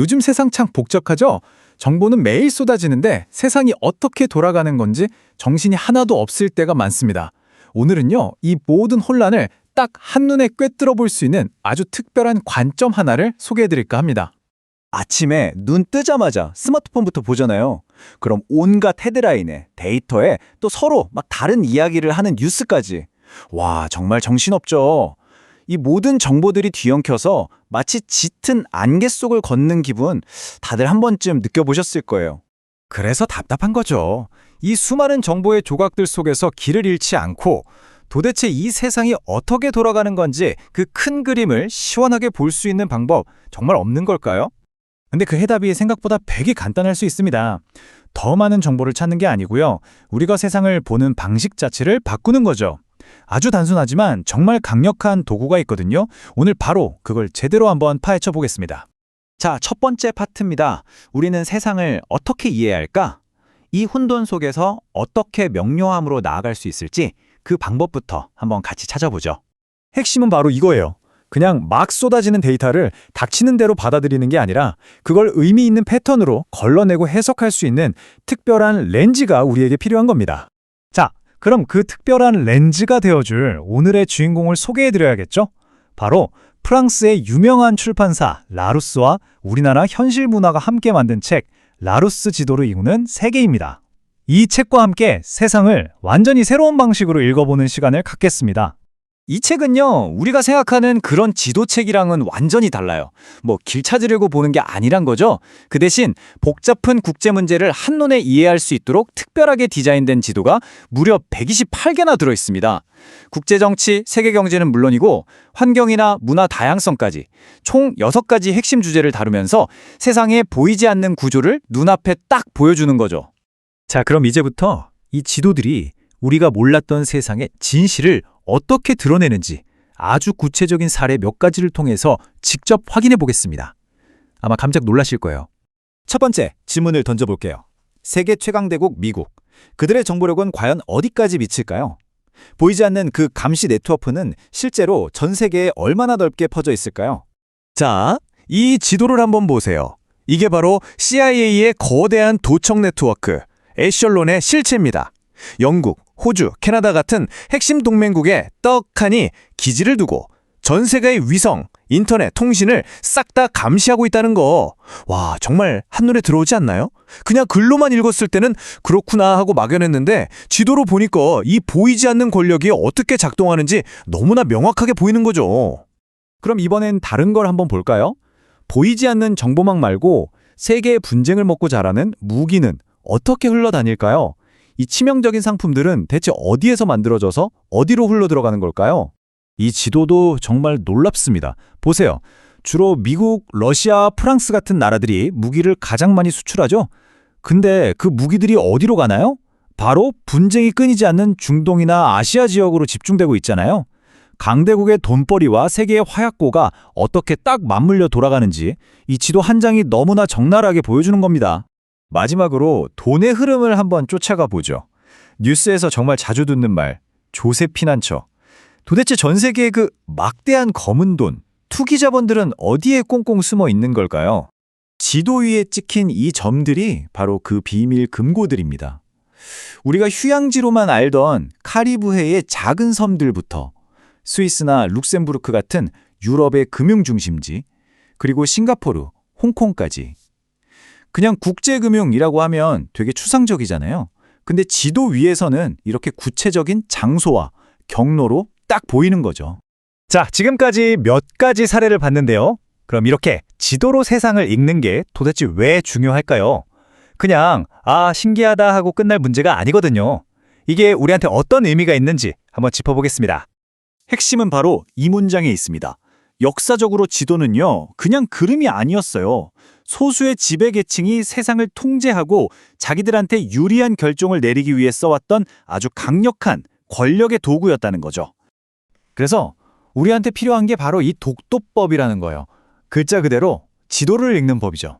요즘 세상 참 복잡하죠? 정보는 매일 쏟아지는데 세상이 어떻게 돌아가는 건지 정신이 하나도 없을 때가 많습니다. 오늘은요, 이 모든 혼란을 딱 한눈에 꿰뚫어 볼 수 있는 아주 특별한 관점 하나를 소개해 드릴까 합니다. 아침에 눈 뜨자마자 스마트폰부터 보잖아요. 그럼 온갖 헤드라인에, 데이터에 또 서로 막 다른 이야기를 하는 뉴스까지. 와, 정말 정신없죠. 이 모든 정보들이 뒤엉켜서 마치 짙은 안개 속을 걷는 기분 다들 한 번쯤 느껴보셨을 거예요. 그래서 답답한 거죠. 이 수많은 정보의 조각들 속에서 길을 잃지 않고 도대체 이 세상이 어떻게 돌아가는 건지 그 큰 그림을 시원하게 볼 수 있는 방법 정말 없는 걸까요? 근데 그 해답이 생각보다 되게 간단할 수 있습니다. 더 많은 정보를 찾는 게 아니고요. 우리가 세상을 보는 방식 자체를 바꾸는 거죠. 아주 단순하지만 정말 강력한 도구가 있거든요. 오늘 바로 그걸 제대로 한번 파헤쳐 보겠습니다. 자, 첫 번째 파트입니다. 우리는 세상을 어떻게 이해해야 할까? 이 혼돈 속에서 어떻게 명료함으로 나아갈 수 있을지 그 방법부터 한번 같이 찾아보죠. 핵심은 바로 이거예요. 그냥 막 쏟아지는 데이터를 닥치는 대로 받아들이는 게 아니라 그걸 의미 있는 패턴으로 걸러내고 해석할 수 있는 특별한 렌즈가 우리에게 필요한 겁니다. 자, 그럼 그 특별한 렌즈가 되어줄 오늘의 주인공을 소개해드려야겠죠? 바로 프랑스의 유명한 출판사 라루스와 우리나라 현실 문화가 함께 만든 책 라루스 지도를 이루는 세계입니다. 이 책과 함께 세상을 완전히 새로운 방식으로 읽어보는 시간을 갖겠습니다. 이 책은요, 우리가 생각하는 그런 지도책이랑은 완전히 달라요. 뭐 길 찾으려고 보는 게 아니란 거죠. 그 대신 복잡한 국제 문제를 한눈에 이해할 수 있도록 특별하게 디자인된 지도가 무려 128개나 들어있습니다. 국제 정치, 세계 경제는 물론이고 환경이나 문화 다양성까지 총 6가지 핵심 주제를 다루면서 세상에 보이지 않는 구조를 눈앞에 딱 보여주는 거죠. 자, 그럼 이제부터 이 지도들이 우리가 몰랐던 세상의 진실을 어떻게 드러내는지 아주 구체적인 사례 몇 가지를 통해서 직접 확인해 보겠습니다. 아마 깜짝 놀라실 거예요. 첫 번째, 질문을 던져볼게요. 세계 최강대국 미국. 그들의 정보력은 과연 어디까지 미칠까요? 보이지 않는 그 감시 네트워크는 실제로 전 세계에 얼마나 넓게 퍼져 있을까요? 자, 이 지도를 한번 보세요. 이게 바로 CIA의 거대한 도청 네트워크, 에셜론의 실체입니다. 영국, 호주, 캐나다 같은 핵심 동맹국에 떡하니 기지를 두고 전 세계의 위성, 인터넷, 통신을 싹 다 감시하고 있다는 거. 와, 정말 한눈에 들어오지 않나요? 그냥 글로만 읽었을 때는 그렇구나 하고 막연했는데 지도로 보니까 이 보이지 않는 권력이 어떻게 작동하는지 너무나 명확하게 보이는 거죠. 그럼 이번엔 다른 걸 한번 볼까요? 보이지 않는 정보망 말고 세계의 분쟁을 먹고 자라는 무기는 어떻게 흘러다닐까요? 이 치명적인 상품들은 대체 어디에서 만들어져서 어디로 흘러들어가는 걸까요? 이 지도도 정말 놀랍습니다. 보세요. 주로 미국, 러시아, 프랑스 같은 나라들이 무기를 가장 많이 수출하죠? 근데 그 무기들이 어디로 가나요? 바로 분쟁이 끊이지 않는 중동이나 아시아 지역으로 집중되고 있잖아요. 강대국의 돈벌이와 세계의 화약고가 어떻게 딱 맞물려 돌아가는지 이 지도 한 장이 너무나 적나라하게 보여주는 겁니다. 마지막으로 돈의 흐름을 한번 쫓아가 보죠. 뉴스에서 정말 자주 듣는 말, 조세 피난처. 도대체 전 세계의 그 막대한 검은 돈, 투기 자본들은 어디에 꽁꽁 숨어 있는 걸까요? 지도 위에 찍힌 이 점들이 바로 그 비밀 금고들입니다. 우리가 휴양지로만 알던 카리브해의 작은 섬들부터 스위스나 룩셈부르크 같은 유럽의 금융 중심지, 그리고 싱가포르, 홍콩까지. 그냥 국제금융이라고 하면 되게 추상적이잖아요. 근데 지도 위에서는 이렇게 구체적인 장소와 경로로 딱 보이는 거죠. 자, 지금까지 몇 가지 사례를 봤는데요. 그럼 이렇게 지도로 세상을 읽는 게 도대체 왜 중요할까요? 그냥 신기하다 하고 끝날 문제가 아니거든요. 이게 우리한테 어떤 의미가 있는지 한번 짚어보겠습니다. 핵심은 바로 이 문장에 있습니다. 역사적으로 지도는요, 그냥 그림이 아니었어요. 소수의 지배계층이 세상을 통제하고 자기들한테 유리한 결정을 내리기 위해 써왔던 아주 강력한 권력의 도구였다는 거죠. 그래서 우리한테 필요한 게 바로 이 독도법이라는 거예요. 글자 그대로 지도를 읽는 법이죠.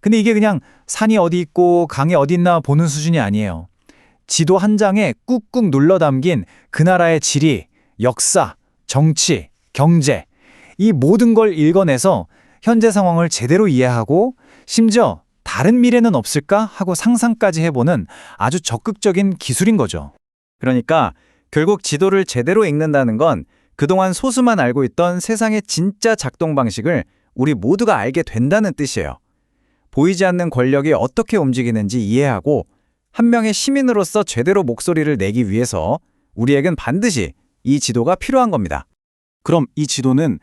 근데 이게 그냥 산이 어디 있고 강이 어디 있나 보는 수준이 아니에요. 지도 한 장에 꾹꾹 눌러 담긴 그 나라의 지리, 역사, 정치, 경제, 이 모든 걸 읽어내서 현재 상황을 제대로 이해하고 심지어 다른 미래는 없을까 하고 상상까지 해보는 아주 적극적인 기술인 거죠. 그러니까 결국 지도를 제대로 읽는다는 건 그동안 소수만 알고 있던 세상의 진짜 작동 방식을 우리 모두가 알게 된다는 뜻이에요. 보이지 않는 권력이 어떻게 움직이는지 이해하고 한 명의 시민으로서 제대로 목소리를 내기 위해서 우리에겐 반드시 이 지도가 필요한 겁니다. 그럼 이 지도는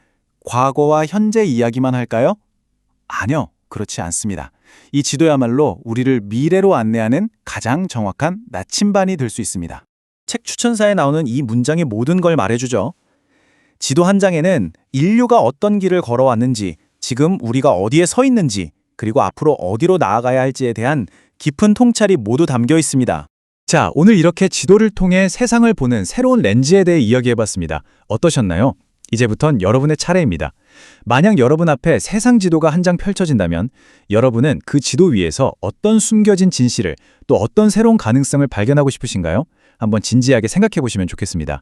과거와 현재 이야기만 할까요? 아니요, 그렇지 않습니다. 이 지도야말로 우리를 미래로 안내하는 가장 정확한 나침반이 될 수 있습니다. 책 추천사에 나오는 이 문장이 모든 걸 말해주죠. 지도 한 장에는 인류가 어떤 길을 걸어왔는지, 지금 우리가 어디에 서 있는지, 그리고 앞으로 어디로 나아가야 할지에 대한 깊은 통찰이 모두 담겨 있습니다. 자, 오늘 이렇게 지도를 통해 세상을 보는 새로운 렌즈에 대해 이야기해봤습니다. 어떠셨나요? 이제부턴 여러분의 차례입니다. 만약 여러분 앞에 세상 지도가 한 장 펼쳐진다면 여러분은 그 지도 위에서 어떤 숨겨진 진실을 또 어떤 새로운 가능성을 발견하고 싶으신가요? 한번 진지하게 생각해 보시면 좋겠습니다.